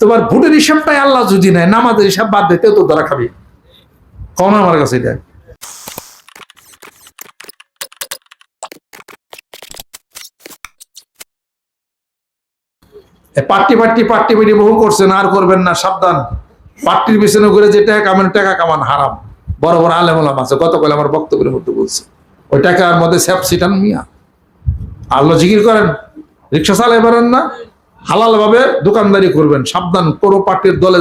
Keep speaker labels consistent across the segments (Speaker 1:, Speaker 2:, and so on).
Speaker 1: তোমার ভোটের হিসাবটাই আল্লাহ যদি নেয়, নামাজের হিসাব বাদ দিতেও তো ধরা খাবি। কম আমার কাছে এটা। পার্টি পার্টি পার্টি পার্টি বহু করছেন, আর করবেন না, সাবধান। পার্টির পিছনে ঘুরে যে টাকা কামান, টাকা কামান হারাম। বড় বড় আলেম ওলামা আছে, গতকাল আমার বক্তব্যের মধ্যে বলছে, ওই টাকার মধ্যে স্যাপ সিটান মিয়া। আল্লাহ জিকির করেন, রিক্সা চালাই পারেন না, হালাল ভাবে দোকানদারি করবেন। সাবধান, কোনো পার্টির দলে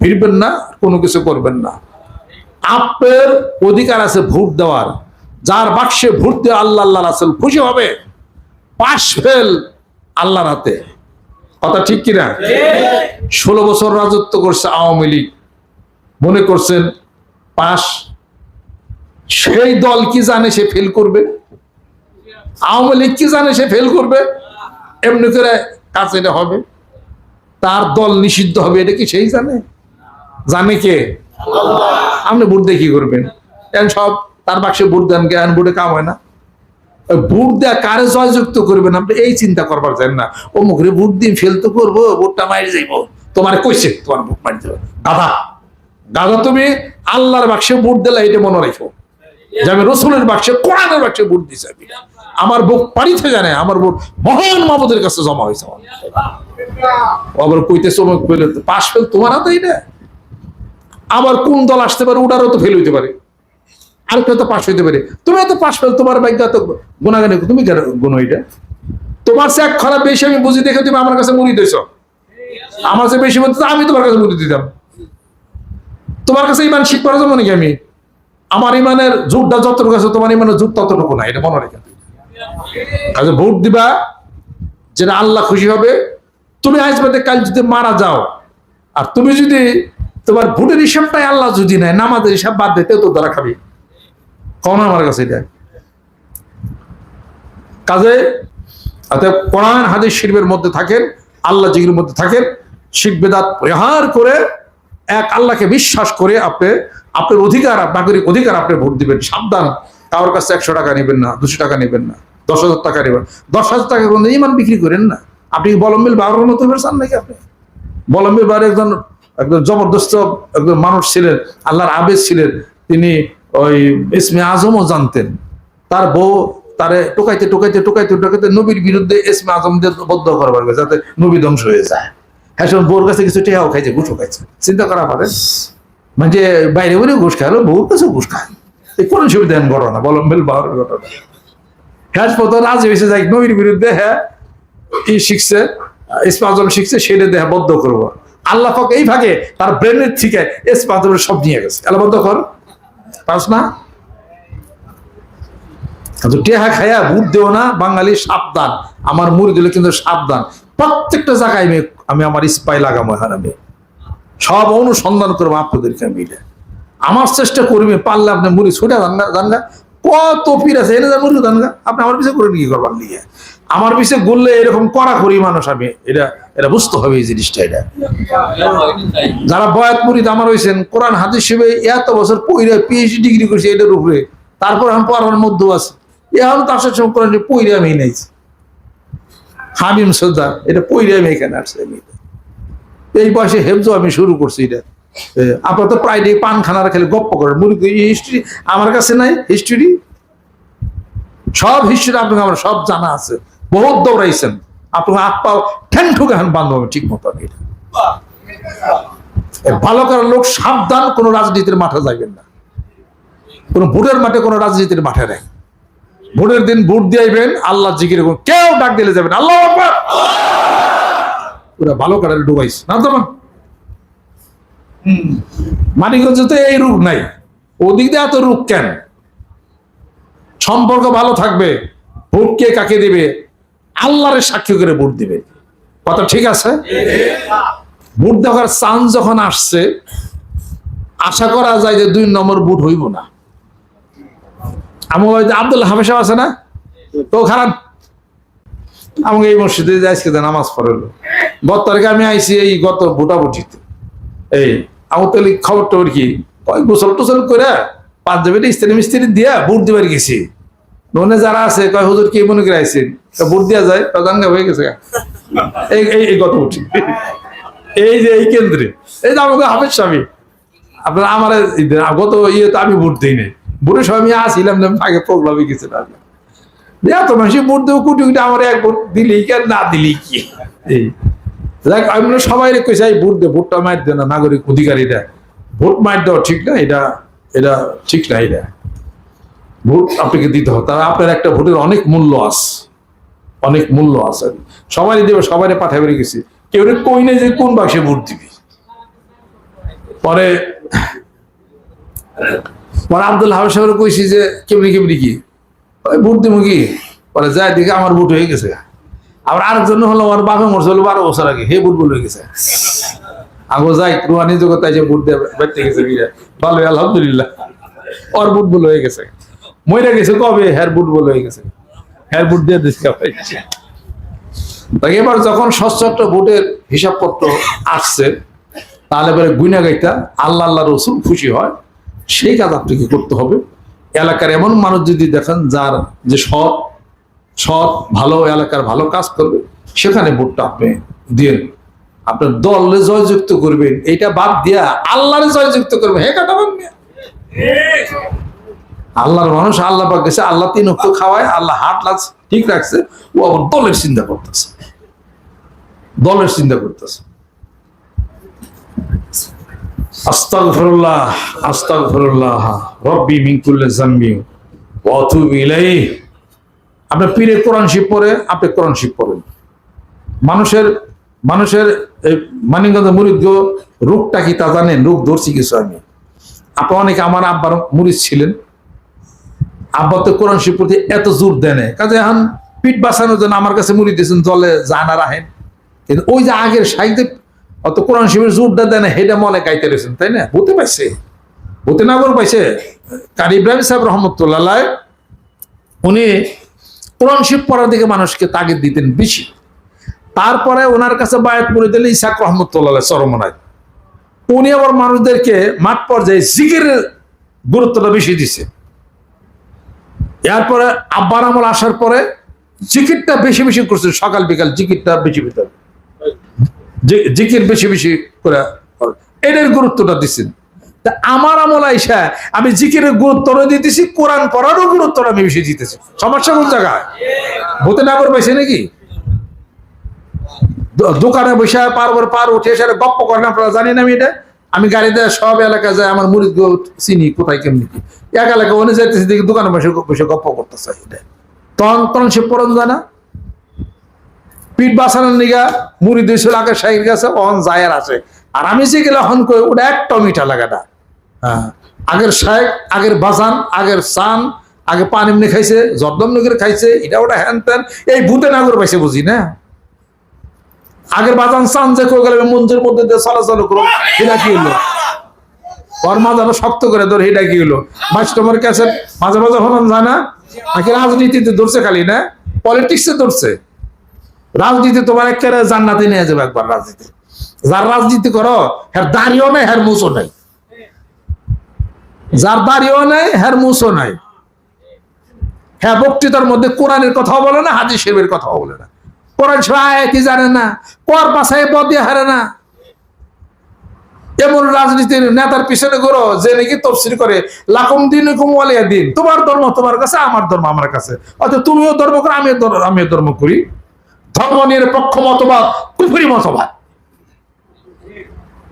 Speaker 1: ভিড়বেন না, কোনো কিছু করবেন না। আপনার অধিকার আছে ভোট দেওয়ার। যার বাক্সে ভোট দিয়ে আল্লাহ আল্লাহ রাসূল খুশি হবে, পাশ ফেল আল্লাহর হাতে। কথা ঠিক কিনা? 16 বছর রাজত্ব করছে আওয়ামী লীগ, মনে করছেন পাশ? সেই দল কি জানে সে ফেল করবে? আওয়ামী লীগ কি জানে সে ফেল করবে? এমনি করে কাজ এটা হবে, তার দল নিষিদ্ধ হবে, এটা কি সেই জানে? জানে কে? আপনি ভোট দিয়ে কি করবেন? সব তার বাক্সে ভোট দেন, জ্ঞান ভোটে কাম হয় না। ভোট দেয়া কারে জয়যুক্ত করবেন আপনি এই চিন্তা করবার চান না। ও মুখে ভোট দিয়ে ফেল তো করবো, ভোটটা মারি যাইব, তোমার কইছে তোমার ভোট মারি দেবে। গাধা গাধা, তুমি আল্লাহর বাক্সে ভোট দিলে এটা মনে রাখো যে আমি রসুলের বাক্সে, কোরআনের বাক্সে ভোট দিছি। আমার ভোট পারিতে জানে, আমার ভোট মহান মাহবুদের কাছে জমা হয়েছে। আবার কইতে চমক পেলে পাশ ফেল তোমার হাতেই না। আবার কোন দল আসতে পারে, ওটারও তো ফেল হইতে পারে, আরেকটা তো পাশ হইতে পারে। তুমি তো পাশ ফেল, তোমার ভাগ্য তো গুণাগানি, তুমি গুণ এটা তোমার সে এক খারাপ বেশি আমি বুঝি দেখে তুমি আমার কাছে মুড়ি দিয়েছ। আমার যে বেশি বলতে আমি তোমার কাছে মুড়ি দিতাম। তোমার কাছে ইমান শিখবার জন্য নাকি আমি? আমার ইমানের যুগটা যতটুকু আছে, তোমার ইমানের যুগ ততটুকু না, এটা মনে রেখে। কাজে ভোট দিবা যেটা আল্লাহ খুশি হবে। তুমি আজ বাদে কাল যদি মারা যাও, আর তুমি যদি তোমার ভোটের হিসাবটাই আল্লাহ যদি নেয়, নামাজের হিসাব বাদ দিতেও তো ধরা খাবি। কম আমার কাছে এটা। কাজে কোরআন হাদিস শরীফের মধ্যে থাকেন, আল্লাহ জিকিরের মধ্যে থাকেন, শিরক বিদআত পরিহার করে এক আল্লাহকে বিশ্বাস করে আপনি আপনার অধিকার, নাগরিক অধিকার আপনি ভোট দিবেন। সাবধান, কারোর কাছে 100 টাকা নেবেন না, 200 টাকা নেবেন না, 10,000 টাকা নেবেন। 10,000 টাকা কোনো ইমান বিক্রি করেন না। আপনি বলম্বিল বাবার মতো চান নাকি? আপনি বলম্বিল বাবার একজন জবরদস্ত একজন মানুষ ছিলেন, আল্লাহর আবেদ ছিলেন। তিনি ওই ইসমে আজমও জানতেন। তার বউ তারে টোকাইতে টোকাইতে টোকাইতে টোকাইতে নবীর বিরুদ্ধে ইসমে আজম দিয়ে বদ্ধ করবার, যাতে নবী ধ্বংস হয়ে যায়। হ্যাঁ, বউর কাছে কিছু টেহাও খাইছে, ঘুষও খাইছে। চিন্তা করা পারেন, মানে বাইরে বাইরে ঘুষ খায়, বউর কাছে ঘুষ খায়। এই কোন সুবিধা ঘটনা, বলম্বিল বাবার ঘটনা। হ্যাঁ, প্রথম রাজি হয়েছে যাই নবীর বিরুদ্ধে, হ্যাঁ কি শিখছে, ইসমে আজম শিখছে, সেটা দেহা বদ্ধ করবো। আল্লাহ পাক এই ভাগে তার ব্রেনের থেকে ইসমে আজমের সব নিয়ে গেছে। আল্লাহ বদ্ধ কর, পাস না? টেহা খায়া ভোট দেও না বাঙালি, সাবধান। আমার মুড়ি দিলে কিন্তু সাবধান। প্রত্যেকটা জায়গায় আমি আমার স্পাই লাগাবো, হারাবে সব অনুসন্ধান করবো আপনাদেরকে আমি। আমার চেষ্টা করবে, পারলে আপনি মুড়ি ছুটে জানগা, কত পীর আছে এনে মুড়ি জানগা, আপনি আমার পিছিয়ে করে নিয়ে করবার নিয়ে। আমার পিছিয়ে ঘুরলে এরকম করা করি মানুষ, আমি এটা বুঝতে হবে এই জিনিসটা। এটা যারা বয়াত মুরিদ আমার হয়েছেন, কোরআন হাদিস হিসেবে এত বছর পইরা PhD ডিগ্রি করছে এটার উপরে, তারপর আমি পড়ার মধ্যেও আছে। এখন তার সাথে কোরআন পইরে আমি নেইছি, হামিম সর্দার, এটা পইরে আমি এখানে আসছি। আমি এই বয়সে হেফজো আমি শুরু করছি। এটা আপনার তো প্রায় পান খানার খেলে গপ্প করেন, মুড়ি হিস্ট্রি আমার কাছে নাই। হিস্ট্রি সব হিস্ট্রি আপনাকে আমার সব জানা আছে। বহুত দৌড়াইছেন, আপনাকে হাত পাও ঠ্যাং ঠুকে এখন বান্ধব ঠিক মতো। ভালো করার লোক সাবধান, কোন রাজনীতির মাঠে যাইবেন না, কোন ভোটের মাঠে, কোন রাজনীতির মাঠে নেই। ভোটের দিন ভোট দিয়াইবেন, আল্লাহ জিকির করবেন, কেউ ডাক দিলে যাবেন আল্লাহু আকবার। পুরা ভালো করে ডুবাইছে না তো। মানিকগঞ্জে তো এই রোগ নাই, ওদিক দিয়ে এত রোগ কেন? সম্পর্ক ভালো থাকবে, ভোট কে কাকে দিবে আল্লাহরে সাক্ষী করে ভোট দিবে। কথা ঠিক আছে? ভোট দেওয়ার চান্স যখন আসছে, আশা করা যায় যে 2 নম্বর ভোট হইব না। আমার আব্দুল হাফেজ আছে না, তো খারাপ আমাকে এই মসজিদে আজকে নামাজ পড়লো। গত তারিখে আমি আইসি এই গত ভোটাভুটিতে, এই আমার তাহলে খবর টবর কি, গোসল টোসল করে পাঞ্জাবিটা স্ত্রী মিস্ত্রি দিয়া ভোট দিবার গেছি। মনে যারা আছে কয় হুজুর কি মনে করে আইসেন, ভোট দেওয়া যায়, গাঙ্গা হয়ে গেছে এই গত উঠি। এই যে এই কেন্দ্রে, এই যে আমাকে হাফেজ স্বামী আপনার আমার গত ইয়েতে আমি ভোট দিই নাই, ভোটের সময় আমি আসছিলাম আগে প্রোগ্রামে গেছিলাম, এত মানুষ ভোট দেবো কোটি কোটি, আমার এক ভোট দিলেই কি আর না দিলেই কি। এই দেখ আমি সবাই কইছি ভোট দে, ভোটটা মার দে না, নাগরিক অধিকারীরা ভোট মার দেওয়া ঠিক না, এটা এটা ঠিক না, এটা ভোট আপনাকে দিতে হবে, তাহলে আপনার একটা ভোটের অনেক মূল্য আছে, অনেক মূল্য আছে, সবাই দেবে, সবাই পাঠাই বেরিয়ে গেছি, কেউ কই নাই যে কোন বাক্সে ভোট দিবি। পরে পরে আব্দুল হাফেজ সাহেবের কইছি যে কেমনি কেমনি কি ওই ভোট দিব কি, পরে যাই দিকে আমার ভোট হয়ে গেছে। আবার আরেকজন হলো আমার বাপে মরছে হলো 12 বছর আগে, হে ভোট হয়ে গেছে। আগো যাই রুহানি জগৎ যে ভোট দিয়ে বেঁচে গেছে, ভালো আলহামদুলিল্লাহ, ওর ভোট হয়ে গেছে, মরে গেছে কবে, হ্যার ভোট হয়ে গেছে, হ্যার ভোট দিয়ে দিচ্ছে। এবার যখন স্বচ্ছ একটা ভোটের হিসাবপত্র আসছে, তাহলে এবারে গুইনা গাইতা আল্লাহ আল্লাহ রসুল খুশি হয়, সেই কাজ আপনাকে করতে হবে। এলাকার এমন মানুষ যদি দেখেন যার যে সৎ সৎ ভালো, এলাকার ভালো কাজ করবে, সেখানে ভোটটা আপনি দিন। আপনার দলে জয়যুক্ত করবেন, এইটা বাদ দিয়া আল্লাহরে জয়যুক্ত করবেন, হে কথা বলবেন। আল্লাহর মানুষ, আল্লাহ পাক গেছে, আল্লাহ 3 ওয়াক্ত খাওয়ায়, আল্লাহ হাত লাজ ঠিক রাখছে, ও আবার দলের চিন্তা করতেছে, দলের চিন্তা করতেছে। আস্তাগফিরুল্লাহ আস্তাগফিরুল্লাহ রব্বি মিন কুল্লি যামবি ওয়া আতুবু ইলাইহি। আপনি পীরে কোরআন শরীফ পড়ে, আপনি কোরআন শরীফ পড়েন। মানুষের মানুষের মানিকগঞ্জ মুরিদ রোগটা কি তা জানেন? রোগ ধরছি কিছু আমি, আপনি অনেকে আমার আব্বার মুরিদ ছিলেন, আব্বা তো কোরআন শরীফ পড়তে এত জোর দেন, কাজে এখন পিঠ বাঁচানোর জন্য আমার কাছে মুরিদ দিয়েছেন, জলে জানা রাখেন, কিন্তু ওই যে আগের সাহিত্য অত কোরআন শরীফের জোরটা দেন, সেটা মনে গাইতে রয়েছেন, তাই না? হতে পাইছে, হতে না করে পাইছে। কারি ইব্রাহিম সাহেব রহমতুল্লাহ উনি কোরআন শরীফ পড়ার দিকে মানুষকে তাগিদ দিতেন বেশি। তারপরে ওনার কাছে বায়াত করে দিলেন ইসাক রহমতুল্লাহ চরমনায়, উনি আবার মানুষদেরকে মাঠ পর্যায়ে জিকিরের গুরুত্বটা বেশি দিছে। এরপরে আব্বার আমল আসার পরে জিকিরটা বেশি বেশি করছে, সকাল বিকাল জিকিরটা বেশি বেশি, জিকির বেশি বেশি করে এটার গুরুত্বটা দিচ্ছেন। তা আমার আমল আইসা আমি জিকিরের গুরুত্ব দিতেছি, কোরআন পড়ারও গুরুত্ব আমি বেশি দিতেছি। সমস্যা কোন জায়গায়? হতে না করে পাইছে নাকি? দোকানে বসে পার উঠে এসে গপ্প করেন, আপনারা জানেন আমি এটা, আমি গাড়িতে সব এলাকায় যাই, আমার মুরিদ চিনি কোথায় কেমনি কি, এক এলাকায় উনি যাইতেছি দেখি দোকানে বসে বসে গপ্প করতেছে, এটা তখন সে পড়ানো যায় না। পিঠ বাঁচানোর নিগা মুরিদ হয়েছিল আগে শাহির গেছে, অহন যায় আর আসে, আর আমি যে গেলে হন কই ওটা একটা মিঠা লাগাটা। হ্যাঁ, আগের শাহেক, আগের বাজান, আগের সান, আগে পান এমনি খাইছে, জর্দম নগরে খাইছে, এটা ওটা হ্যান ত্যান, এই ভূতে নাগর পাইছে বুঝি না। আগের বাজান সান যে কই গেলে মঞ্জুর মধ্যে দিয়ে চলাচল করো, এটা কি হলো? ওর মাঝাটা শক্ত করে ধরে, এটা কি হলো? মাস্টমার কাছে মাঝে মাঝে হলাম যায় না, নাকি রাজনীতিতে ধরছে খালি না, পলিটিক্সে ধরছে। রাজনীতি তোমার একেবারে জান্নাতে নিয়ে যাবে একবার। রাজনীতি যার রাজনীতি করো, হ্যার দাড়িও নাই, হ্যার মুছও নাই, যার দাড়িও নাই, হ্যার মুছও নাই, হ্যাঁ বক্তৃতার মধ্যে কোরআনের কথাও বলে না, হাদিস শরীফের কথাও বলে না, কোরআন কি জানে না, কর পাশায় পদ দিয়ে হারে না। এমন রাজনীতির নেতার পিছনে ঘুরো যে নাকি তফসির করে লাকুম দীনুকুম ওয়ালিয়া দিন, তোমার ধর্ম তোমার কাছে, আমার ধর্ম আমার কাছে, অর্থাৎ তুমিও ধর্ম করো, আমিও ধর্ম করি। ধর্ম নিরপেক্ষ মতবাদ কুফরি মতবাদ।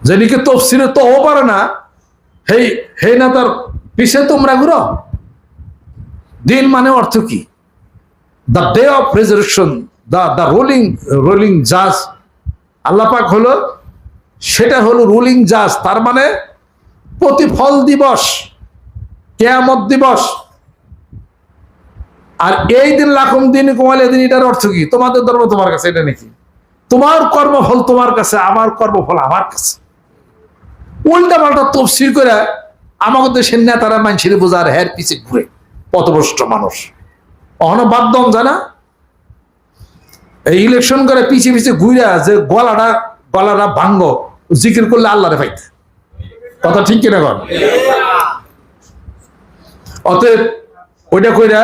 Speaker 1: যেদিকে তফসিরে তো পারে না, হে নেতার পিছে তোমরা ঘুরো। দিন মানে অর্থ কি? The day of resurrection, the ruling জাজ। আল্লাহ পাক হলো, সেটা হলো রুলিং জাজ, তার মানে প্রতিফল দিবস, কিয়ামত দিবস। আর এই দিন লাকুম দীনুকুম ওয়ালিয়া দিন, এটার অর্থ কি? তোমাদের ধর্ম তোমার কাছে, এটা নাকি? তোমার কর্মফল তোমার কাছে, আমার কর্মফল আমার কাছে। উল্টা পাল্টা তফসির করে আমাদের দেশের নেতারা মানুষের বোঝার হের পিছে ঘুরে, পথভ্রষ্ট মানুষ। অহনো বাদ্যম জানা, এই ইলেকশন করে পিছিয়ে পিছিয়ে ঘুরে যে গলাটা ভাঙ্গ, জিকির করলে আল্লাহরে পাইতে। কথা ঠিক কিনা কর? অতএব ওইটা কইরা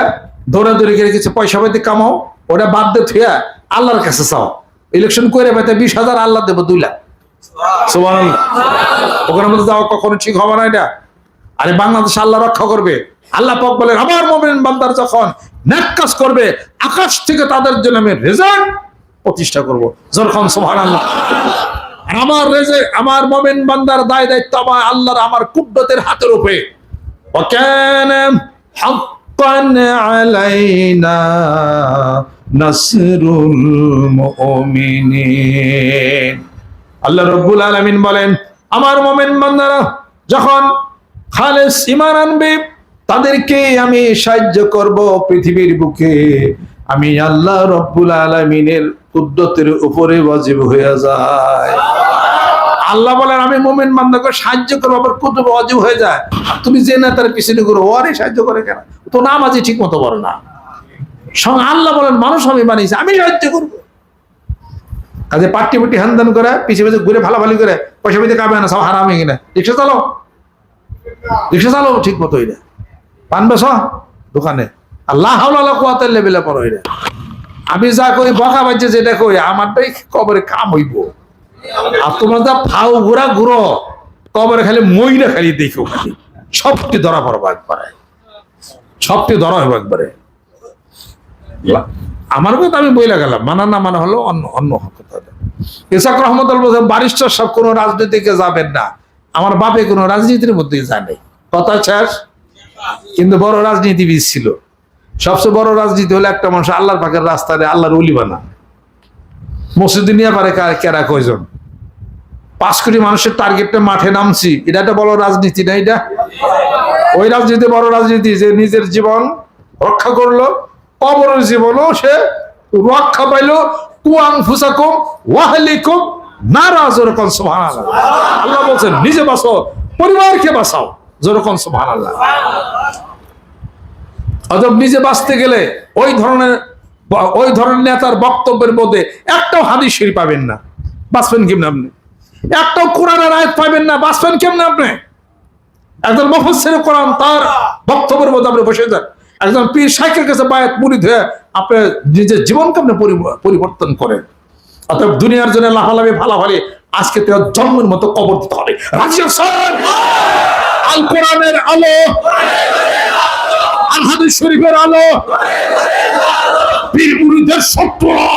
Speaker 1: দৌড়াদৌড়ি করে কিছু পয়সা পাইতে কামাও, ওটা বাদ দিয়ে থুয়া আল্লাহর কাছে চাও। ইলেকশন করে পাইতে 20,000, আল্লাহ দেবো 2 লাখ। সুবহানাল্লাহ। ওখানে মধ্যে যাওয়া কখনো ঠিক হবে না এটা। আরে বাংলাদেশ আল্লাহ রক্ষা করবে। আল্লাহ পাক বলেন আমার মুমিন বান্দার যখন নেক কাজ করবে আকাশ থেকে তাদের জন্য আমি রিজক প্রতিষ্ঠা করব। যখন সুবহানাল্লাহ। আমার রিজক আমার মুমিন বান্দার দায় দায়িত্ব আমার আল্লাহর আমার কুদরতের হাতের উপরে। ওয়াকানা হাক্কান আলাইনা নাসরুল মুমিনিন। আল্লাহ রাব্বুল আলামিন বলেন আমার মুমিন বান্দারা যখন খালেস ঈমান আনবে তাদেরকে আমি সাহায্য করব পৃথিবীর বুকে। আমি আল্লাহ রাব্বুল আলামিনের কুদরতের উপরে ওয়াজিব হয়ে যায়। আল্লাহ বলেন আমি মুমিন বান্দাকে সাহায্য করবো, আবার কুদরত ওয়াজিব হয়ে যায়। তুমি যে না তার পিছনে করো ওরে সাহায্য করে কেন? তো নামাজি ঠিক মতো বলে না। সঙ্গে আল্লাহ বলেন মানুষ আমি বানিয়েছি, আমি সাহায্য করবো। কাজে পাট্টি পাট্টি হানদান করে পিছিয়ে পিছিয়ে ঘুরে ভালাভালি করে পয়সা পেতে কাবে না, সব হারামে কিনা। রিক্সা চালাও, রিক্সা চালাও ঠিক মতো হইলে পান বেছ দোকানে আল্লাহ হাওলা কুয়াতে লেভেলে পড়ো হইলে। আমি যা করি বকা বাজছে যেটা কই আমারটাই কবরে কাম হইব। আর তোমরা যা ফাউ ঘুরা ঘুরো কবরে খালি মইরা খালি দেখো, খালি সবটি ধরা পড়বো একবারে, সবটি ধরা হইব একবারে। আমার কথা আমি বইলা গেলাম, মানা না মানা হলো অন্য অন্য কথা। ইসাক রহমতুল্লাহ বলছেন বারিস্টার সব কোনো রাজনীতিকে যাবেন না। আমার বাপে কোনো রাজনীতির মধ্যে যায় নাই, কথা শেষ। কিন্তু বড় রাজনীতিবিদ ছিল। সবচেয়ে বড় রাজনীতি হলো একটা মানুষ আল্লাহর পাকের রাস্তায় আল্লাহর ওলি বানা। মসজিদে নিয়ে পারে কেরা কয়জন? 5 কোটি মানুষের টার্গেটটা মাঠে নামছি, এটা একটা বড় রাজনীতি না? এটা ওই রাজনীতি বড় রাজনীতি যে নিজের জীবন রক্ষা করলো, কবরের জীবনও সে রক্ষা পাইলো। কুয়াং ফুসাকুম ওয়াহলিকুম নারা, যেরকম সুবহানাল্লাহ। আল্লাহ বলছেন নিজে বাঁচো, পরিবারকে বাঁচাও, যেরকম সুবহানাল্লাহ। অতএব নিজে বাঁচতে গেলে ওই ধরনের নেতার বক্তব্যের মধ্যে একটাও হাদিস শরীফ পাবেন না, বাঁচবেন কেমনে আপনি? একটাও কোরআনের আয়াত পাবেন না, বাঁচবেন কেমনে আপনি? একজন মুফাসসির কোরআন তার বক্তব্যের মধ্যে আপনি বসে যান। একজন পীর শাইখের কাছে বায়াত মুরিদ হয়ে আপনি নিজের জীবনকে আপনি পরিবর্তন করেন। অতএব দুনিয়ার জন্য লাফালাফি ফালাফালি আজকে তো জন্মের মতো কবর দিতে হবে। রাজি আছেন? আল কোরআনের আলো, আল হাদিস শরীফের আলো, পীর মুরিদের শত্রুরা,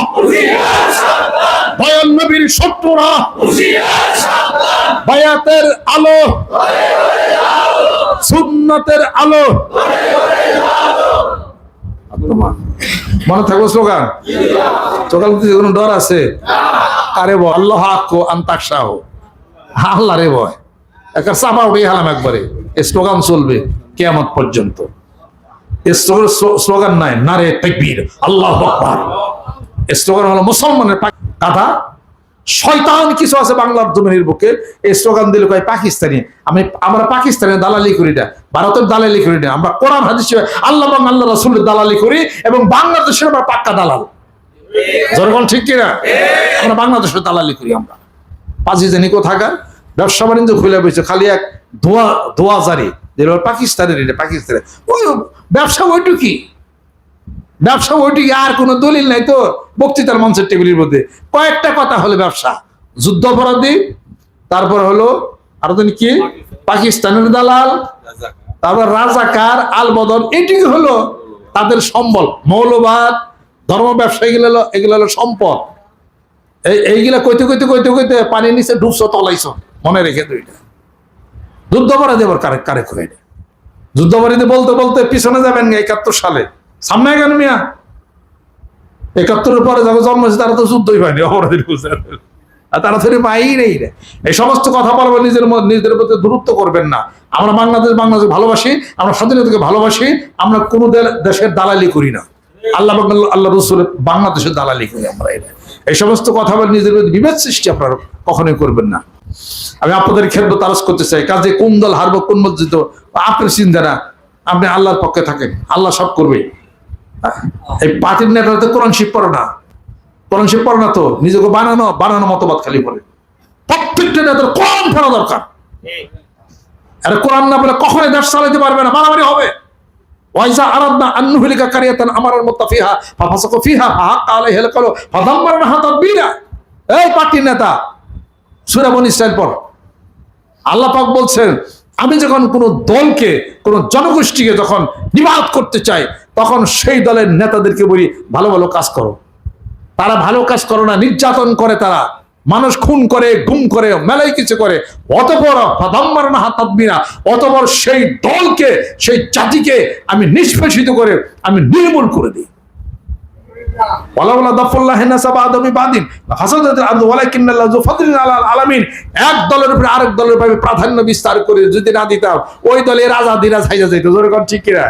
Speaker 1: দয়াল নবীর শত্রুরা, বায়াতের আলো, সুন্নাতের আলো। মনে থাকবো স্লোগান? সকাল থেকে কোনো ডর আছে? আরে বল আল্লাহ আকো আন্তাকশাহ, আল্লাহ রে ভয়। একটা চাপা উঠে হালাম একবারে। এই স্লোগান চলবে কিয়ামত পর্যন্ত। এই স্লোগান নাই নারে তাকবীর আল্লাহু আকবার। এই স্লোগান হলো মুসলমানের কথা। শয়তান কিছু আছে বাংলার জমিনের বুকে এই স্লোগান দিলে কয় পাকিস্তানি। আমরা পাকিস্তানের দালালি করি না, ভারতের দালালি করি না, আমরা কোরআন হাদিস আল্লাহ এবং আল্লাহ রাসূলের দালালি করি, এবং বাংলাদেশের আমরা পাক্কা দালাল। জনগণ ঠিক কিনা? আমরা বাংলাদেশের দালালি করি। আমরা পাঁচি জানি কোথাকার ব্যবসা বাণিজ্য খুলে বসে খালি এক ধোয়া জারি পাকিস্তানের, এটা পাকিস্তানের ওই ব্যবসা ওইটুকি, ব্যবসা ওইটুকি, আর কোনো দলিল নাই তো বক্তৃতার মঞ্চের টেবিলের মধ্যে কয়েকটা কথা হলো ব্যবসা। যুদ্ধ অপরাধী, তারপর হলো আরো দিন কি পাকিস্তানের দালাল, তারপর রাজাকার, আল বদল, এটুকু হলো তাদের সম্বল। মৌলবাদ, ধর্ম ব্যবসা, এগুলো হলো সম্পদ। এইগুলা কইতে কইতে কইতে কইতে পানির নিচে ডুবছো, তলাইছো। মনে রেখে দুইটা যুদ্ধ অপরাধী আবার কারে করে যুদ্ধ অপরাধী বলতে বলতে পিছনে যাবেন 71 সালে, সামনে কেন মিয়া? 71-এর পরে যখন জন্ম হয়েছে তারা তো যুদ্ধই পায়নি, অপরাধীর বুঝে তারা ধরে পাই নেই রে। এই সমস্ত কথা বলবো, নিজেদের প্রতি দূরত্ব করবেন না। আমরা বাংলাদেশ ভালোবাসি, আমরা স্বাধীনতাকে ভালোবাসি, আমরা কোনো দেশের দালালি করি না। আল্লাহ রসুলের বাংলাদেশের দালালি করি আমরা। এই সমস্ত কথা বলে নিজের প্রতি বিভেদ সৃষ্টি আপনারা কখনোই করবেন না। আমি আপনাদের খেদমত তারাজ করতে চাই। কাজে কোন দল হারবো, কোন মসজিদ আপনার চিন্তা না, আপনি আল্লাহর পক্ষে থাকেন, আল্লাহ সব করবে। এই পার্টির নেতারা তো কোরআন শিব পড়ে না, কোরআন শিব পড়ে না তো নিজেকে বানানো মতবাদ খালি বলে। প্রত্যেকটা নেতার কোরআন পড়া দরকার। আরে কোরআন না বলে কখনোই দেশ চালাইতে পারবে না, মারামারি হবে। ওয়াইজা আরাদনা আন নুহলিকা কারিয়াতান আমারাল মুত্তাফিহা ফাফাসাকু ফিহা ফাহাক্কা আলাইহিল কওলু ফাদাম্মারনাহা তাদবীরা। এই পার্টির নেতা সূরা বনী ইসরাইল পড়। আল্লাহ পাক বলছেন, আমি যখন কোনো দলকে, কোনো জনগোষ্ঠীকে যখন নিবাদ করতে চাই, তখন সেই দলের নেতাদেরকে বলি ভালো ভালো কাজ করো। তারা ভালো কাজ করো না, নির্যাতন করে, তারা মানুষ খুন করে, গুম করে, মেলাই কিছু করে, অতপর অতপর সেই দলকে, সেই জাতিকে আমি নিষ্পেষিত করে আমি নির্মূল করে দিই। এক দলের উপরে আরেক দলের প্রাধান্য বিস্তার করে যদি না দিতাম, ওই দলের রাজাদিরা ছাইয়া যাইতো। ঠিক কিনা?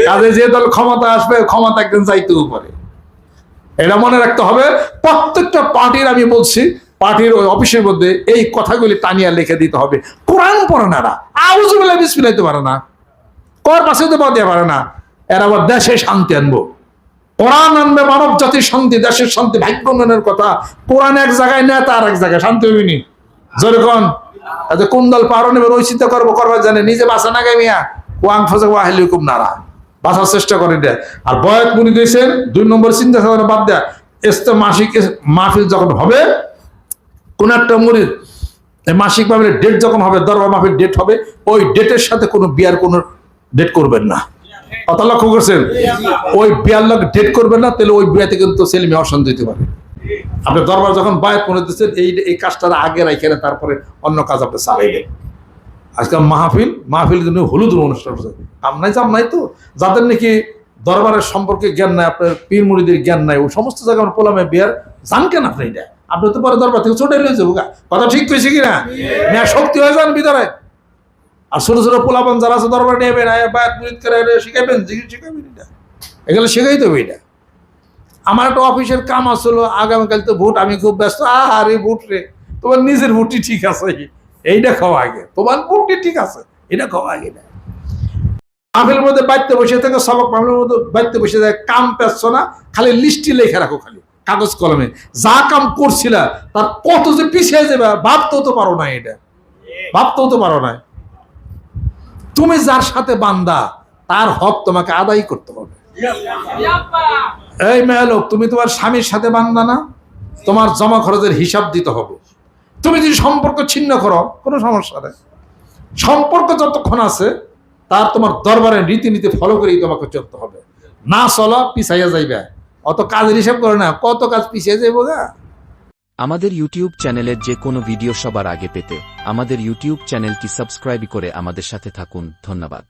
Speaker 1: কাজে যে দল ক্ষমতা আসবে, ক্ষমতা একদিন যাইতেও পারে। এটা মনে রাখতে হবে। প্রত্যেকটা পার্টির, আমি বলছি, পার্টির ওই অফিসের মধ্যে এই কথাগুলি টানিয়া লিখে দিতে হবে। কোরআন পড়ে না, আউযুবিল্লাহ বিসমিল্লাহ পারে না, কর পাশে তো পড়তে পারে না। এরা আবার দেশে শান্তি আনবো, কোরআন আনবে, মানব জাতির শান্তি, দেশের শান্তি, ভাগ্য উন্নয়নের কথা। কোরআন এক জায়গায়, নেতা আর এক জায়গায়, শান্তি হইনি। যেরকম কোন দল পারো নেবে ওই চিন্তা করবো, করবার জানে, নিজে বাঁচা না গাইমিয়া ওয়াং ফজা ওয়াহিলুকুম নারা, বাঁচার চেষ্টা করে দেয়। আর বয়াত মুনি দিয়েছেন 2 নম্বর চিন্তা ভাবনা বাদ দেয়। মাসিক মাহফিল যখন হবে, কোন একটা মুরিদ মাসিক মাহফিলের ডেট যখন হবে, দরবার মাহফিল ডেট হবে, ওই ডেটের সাথে কোনো বিয়ার কোনো ডেট করবেন না। কথা লক্ষ্য করছেন? ওই বিয়ার লোক ডেট করবেন না, তাহলে ওই বিয়াতে কিন্তু ছেলে মেয়ে অশান্তি দিতে পারে। আপনি দরবার যখন বায়াত করে দিচ্ছেন, এই কাজটা আগে রাখে না, তারপরে অন্য কাজ আপনি চালাইবেন। আজকাল মাহফিল কিন্তু হলুদ অনুষ্ঠান জাম নাই তো, যাদের নাকি দরবারের সম্পর্কে জ্ঞান নাই, আপনার পীর মুরিদের জ্ঞান নাই, ওই সমস্ত জায়গায় পোলামে বিয়ার জান কেন আপনি? এটা আপনি তো পরে দরবার থেকে ছোটাই লয়ে যাবো। কথা ঠিক কইছে কিনা? মেয়া শক্তি হয়ে যান ভিতরে। আর ছোট ছোট পোলাপান যারা আছে দরবার নেবেন, বায়াত মুরিদ করে শিখাইবেন, শিখাইবেন, এটা এগুলো শিখাইতে হবে। এটা আমার একটা অফিসের কাম আসলো, আগামীকাল তো ভোট, আমি খুব ব্যস্ত। আরে ভোট রে, তোমার নিজের ভোটই ঠিক আছে, এইটা খাওয়া আগে, তোমার ভোটটি ঠিক আছে, এটা খাওয়া আগে। না মাহফিলের মধ্যে বাড়িতে বসে থেকে, সবক মাহফিলের মধ্যে বাড়িতে বসে যায়, কাম পেচ্ছ না, খালি লিস্টি লেখা রাখো, খালি কাগজ কলমে যা কাম করছিল তার কত যে পিছিয়ে যাবে ভাবতেও তো পারো না। এটা ভাবতেও তো পারো না। তুমি যার সাথে বান্দা, তার হক তোমাকে আদায় করতে হবে। এই মেয়ে লোক, তুমি তোমার স্বামীর সাথে বান্দা না, তোমার জমা খরচের হিসাব দিতে হবে। তুমি যদি সম্পর্ক ছিন্ন করো, কোনো সমস্যা নেই। সম্পর্ক যতক্ষণ আছে, তার তোমার দরবারের রীতিনীতি ফলো করেই তোমাকে চলতে হবে। না চলো, পিছাইয়া যাইবে। অত কাজের হিসাব করে না, কত কাজ পিছিয়ে যাইবো গা।
Speaker 2: আমাদের ইউটিউব চ্যানেলের যে কোনো ভিডিও সবার আগে পেতে আমাদের ইউটিউব চ্যানেলটি সাবস্ক্রাইব করে আমাদের সাথে থাকুন। ধন্যবাদ।